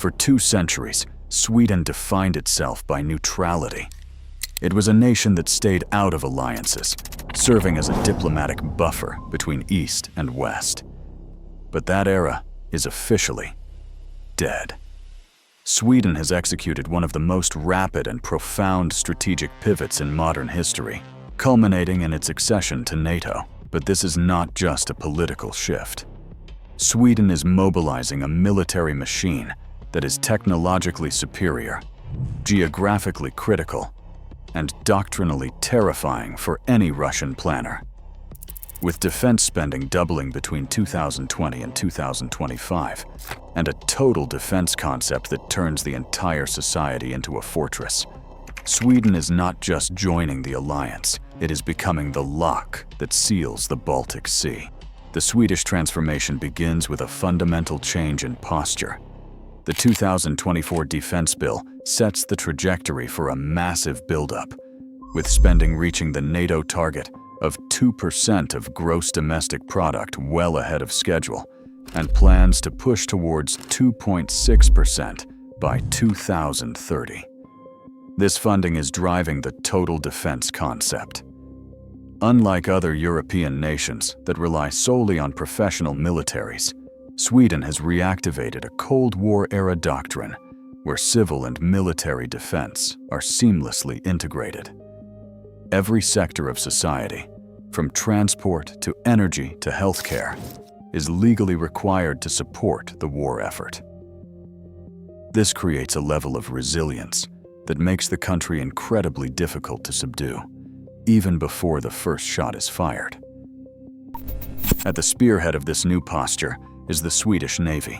For 2 centuries, Sweden defined itself by neutrality. It was a nation that stayed out of alliances, serving as a diplomatic buffer between East and West. But that era is officially dead. Sweden has executed one of the most rapid and profound strategic pivots in modern history, culminating in its accession to NATO. But this is not just a political shift. Sweden is mobilizing a military machine that is technologically superior, geographically critical, and doctrinally terrifying for any Russian planner. With defense spending doubling between 2020 and 2025, and a total defense concept that turns the entire society into a fortress, Sweden is not just joining the alliance, it is becoming the lock that seals the Baltic Sea. The Swedish transformation begins with a fundamental change in posture. The 2024 defense bill sets the trajectory for a massive buildup, with spending reaching the NATO target of 2% of gross domestic product well ahead of schedule, and plans to push towards 2.6% by 2030. This funding is driving the total defense concept. Unlike other European nations that rely solely on professional militaries, Sweden has reactivated a Cold War-era doctrine where civil and military defense are seamlessly integrated. Every sector of society, from transport to energy to healthcare, is legally required to support the war effort. This creates a level of resilience that makes the country incredibly difficult to subdue, even before the first shot is fired. At the spearhead of this new posture is the Swedish Navy,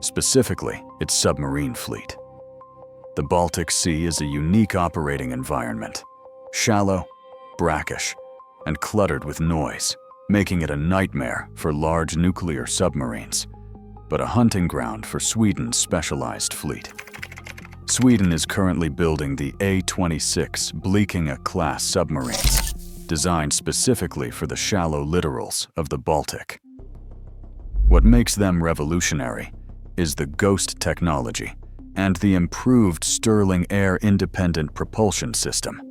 specifically its submarine fleet. The Baltic Sea is a unique operating environment, shallow, brackish, and cluttered with noise, making it a nightmare for large nuclear submarines, but a hunting ground for Sweden's specialized fleet. Sweden is currently building the A-26 Blekinge-class submarines, designed specifically for the shallow littorals of the Baltic. What makes them revolutionary is the Ghost technology and the improved Stirling air-independent propulsion system.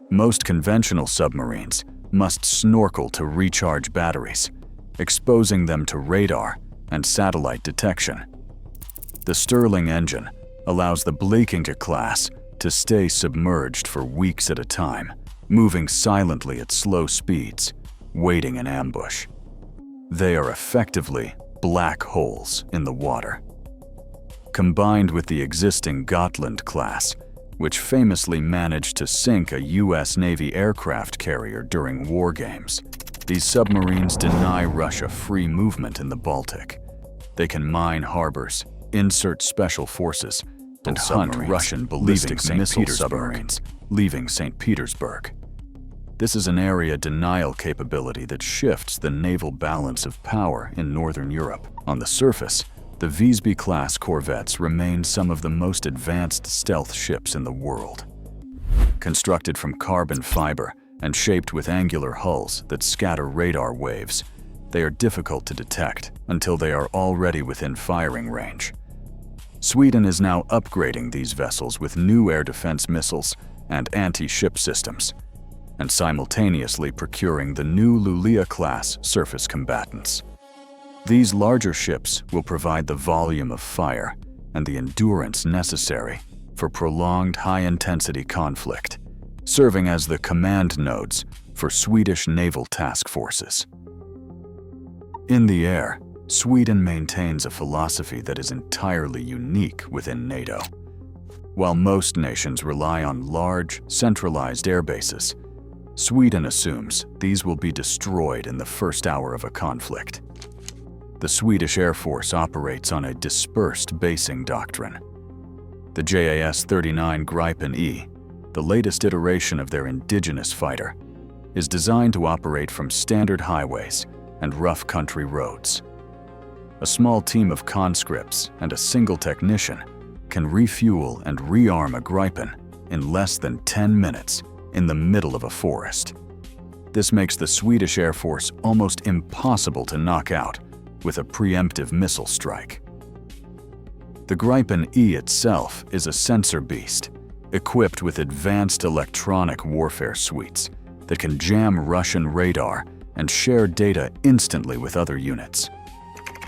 Most conventional submarines must snorkel to recharge batteries, exposing them to radar and satellite detection. The Stirling engine allows the Blekinge class to stay submerged for weeks at a time, moving silently at slow speeds, waiting in ambush. They are effectively black holes in the water. Combined with the existing Gotland class, which famously managed to sink a US Navy aircraft carrier during war games, these submarines deny Russia free movement in the Baltic. They can mine harbors, insert special forces, and hunt Russian ballistic missile submarines, leaving St. Petersburg. This is an area denial capability that shifts the naval balance of power in Northern Europe. On the surface, the Visby-class corvettes remain some of the most advanced stealth ships in the world. Constructed from carbon fiber and shaped with angular hulls that scatter radar waves, they are difficult to detect until they are already within firing range. Sweden is now upgrading these vessels with new air defense missiles and anti-ship systems, and simultaneously procuring the new Luleå-class surface combatants. These larger ships will provide the volume of fire and the endurance necessary for prolonged high-intensity conflict, serving as the command nodes for Swedish naval task forces. In the air, Sweden maintains a philosophy that is entirely unique within NATO. While most nations rely on large, centralized air bases, Sweden assumes these will be destroyed in the first hour of a conflict. The Swedish Air Force operates on a dispersed basing doctrine. The JAS-39 Gripen E, the latest iteration of their indigenous fighter, is designed to operate from standard highways and rough country roads. A small team of conscripts and a single technician can refuel and rearm a Gripen in less than 10 minutes in the middle of a forest. This makes the Swedish Air Force almost impossible to knock out with a preemptive missile strike. The Gripen E itself is a sensor beast, equipped with advanced electronic warfare suites that can jam Russian radar and share data instantly with other units.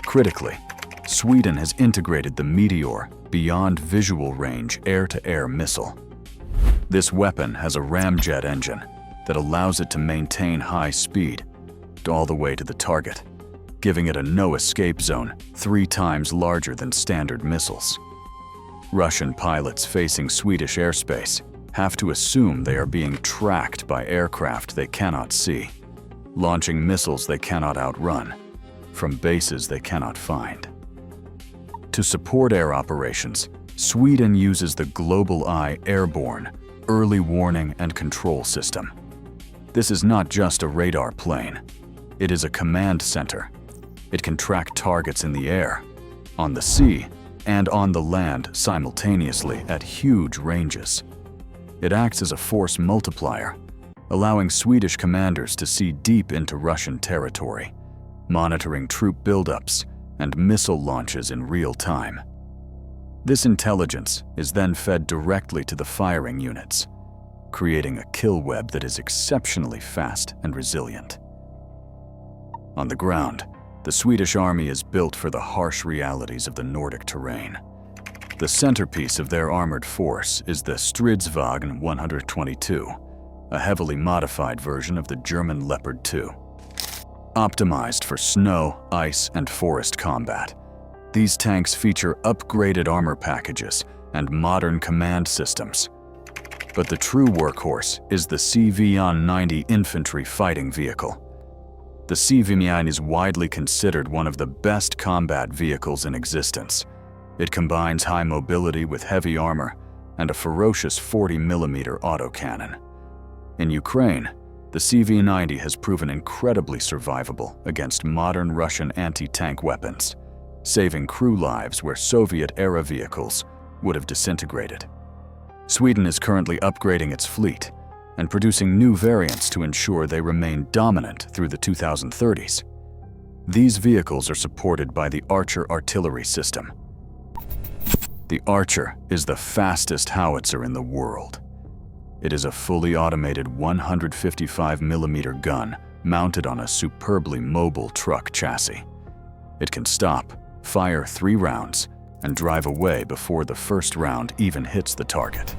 Critically, Sweden has integrated the Meteor beyond visual range air-to-air missile. This weapon has a ramjet engine that allows it to maintain high speed all the way to the target, giving it a no-escape zone 3 times larger than standard missiles. Russian pilots facing Swedish airspace have to assume they are being tracked by aircraft they cannot see, launching missiles they cannot outrun, from bases they cannot find. To support air operations, Sweden uses the Global Eye Airborne Early Warning and Control System. This is not just a radar plane. It is a command center. It can track targets in the air, on the sea, and on the land simultaneously at huge ranges. It acts as a force multiplier, allowing Swedish commanders to see deep into Russian territory, monitoring troop buildups and missile launches in real time. This intelligence is then fed directly to the firing units, creating a kill web that is exceptionally fast and resilient. On the ground, the Swedish army is built for the harsh realities of the Nordic terrain. The centerpiece of their armored force is the Stridsvagn 122, a heavily modified version of the German Leopard 2. Optimized for snow, ice, and forest combat, these tanks feature upgraded armor packages and modern command systems. But the true workhorse is the CV-90 infantry fighting vehicle. The CV-90 is widely considered one of the best combat vehicles in existence. It combines high mobility with heavy armor and a ferocious 40mm autocannon. In Ukraine, the CV-90 has proven incredibly survivable against modern Russian anti-tank weapons, saving crew lives where Soviet-era vehicles would have disintegrated. Sweden is currently upgrading its fleet and producing new variants to ensure they remain dominant through the 2030s. These vehicles are supported by the Archer artillery system. The Archer is the fastest howitzer in the world. It is a fully automated 155mm gun mounted on a superbly mobile truck chassis. It can stop, fire 3 rounds, and drive away before the first round even hits the target.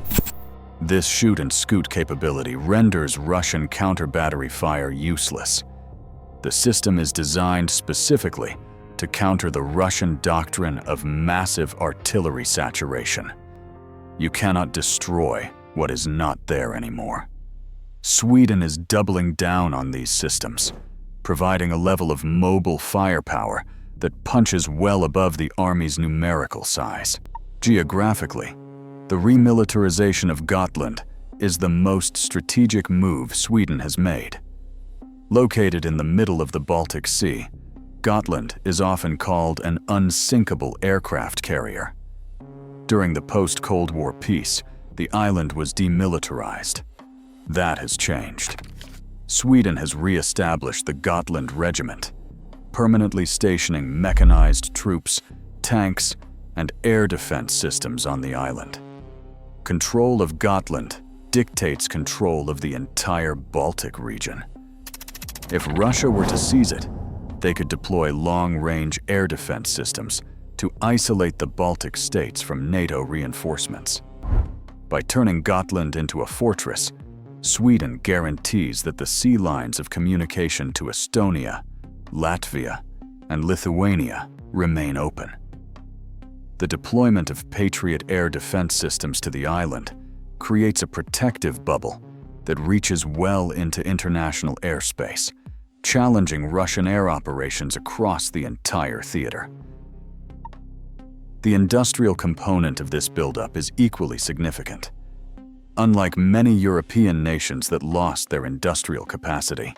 This shoot-and-scoot capability renders Russian counter-battery fire useless. The system is designed specifically to counter the Russian doctrine of massive artillery saturation. You cannot destroy what is not there anymore. Sweden is doubling down on these systems, providing a level of mobile firepower that punches well above the Army's numerical size. Geographically, the remilitarization of Gotland is the most strategic move Sweden has made. Located in the middle of the Baltic Sea, Gotland is often called an unsinkable aircraft carrier. During the post-Cold War peace, the island was demilitarized. That has changed. Sweden has re-established the Gotland Regiment, permanently stationing mechanized troops, tanks, and air defense systems on the island. Control of Gotland dictates control of the entire Baltic region. If Russia were to seize it, they could deploy long-range air defense systems to isolate the Baltic states from NATO reinforcements. By turning Gotland into a fortress, Sweden guarantees that the sea lines of communication to Estonia, Latvia, and Lithuania remain open. The deployment of Patriot air defense systems to the island creates a protective bubble that reaches well into international airspace, challenging Russian air operations across the entire theater. The industrial component of this buildup is equally significant. Unlike many European nations that lost their industrial capacity,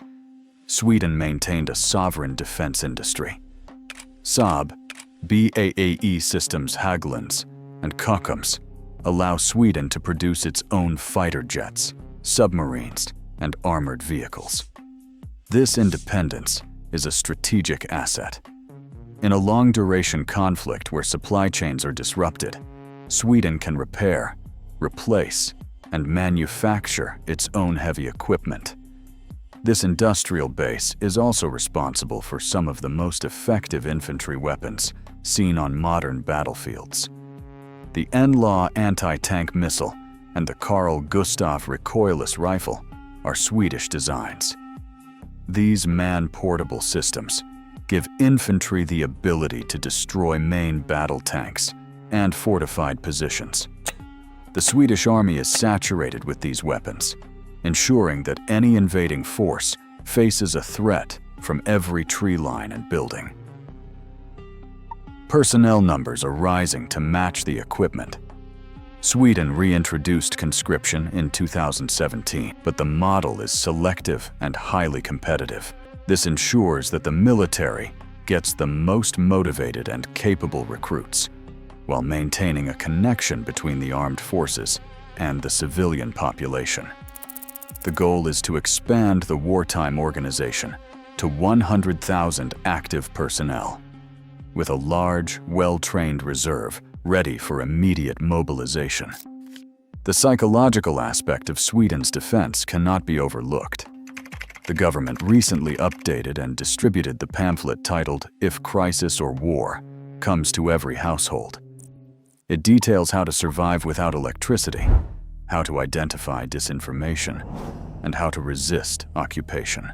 Sweden maintained a sovereign defense industry. Saab, BAE Systems Hägglunds, and Kockums allow Sweden to produce its own fighter jets, submarines, and armored vehicles. This independence is a strategic asset. In a long-duration conflict where supply chains are disrupted, Sweden can repair, replace, and manufacture its own heavy equipment. This industrial base is also responsible for some of the most effective infantry weapons seen on modern battlefields. The NLAW anti-tank missile and the Carl Gustaf recoilless rifle are Swedish designs. These man-portable systems give infantry the ability to destroy main battle tanks and fortified positions. The Swedish army is saturated with these weapons, ensuring that any invading force faces a threat from every tree line and building. Personnel numbers are rising to match the equipment. Sweden reintroduced conscription in 2017, but the model is selective and highly competitive. This ensures that the military gets the most motivated and capable recruits, while maintaining a connection between the armed forces and the civilian population. The goal is to expand the wartime organization to 100,000 active personnel, with a large, well-trained reserve ready for immediate mobilization. The psychological aspect of Sweden's defense cannot be overlooked. The government recently updated and distributed the pamphlet titled "If Crisis or War Comes to Every Household." It details how to survive without electricity, how to identify disinformation, and how to resist occupation.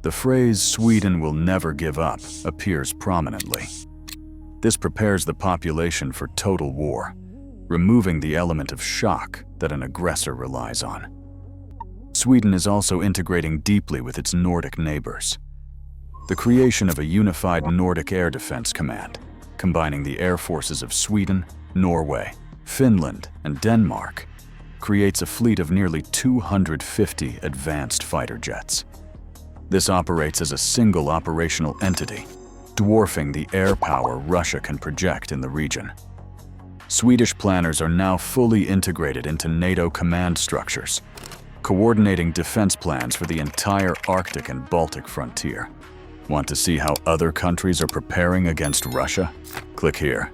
The phrase "Sweden will never give up" appears prominently. This prepares the population for total war, removing the element of shock that an aggressor relies on. Sweden is also integrating deeply with its Nordic neighbors. The creation of a unified Nordic Air Defense Command, combining the air forces of Sweden, Norway, Finland, and Denmark, creates a fleet of nearly 250 advanced fighter jets. This operates as a single operational entity, dwarfing the air power Russia can project in the region. Swedish planners are now fully integrated into NATO command structures, coordinating defense plans for the entire Arctic and Baltic frontier. Want to see how other countries are preparing against Russia? Click here.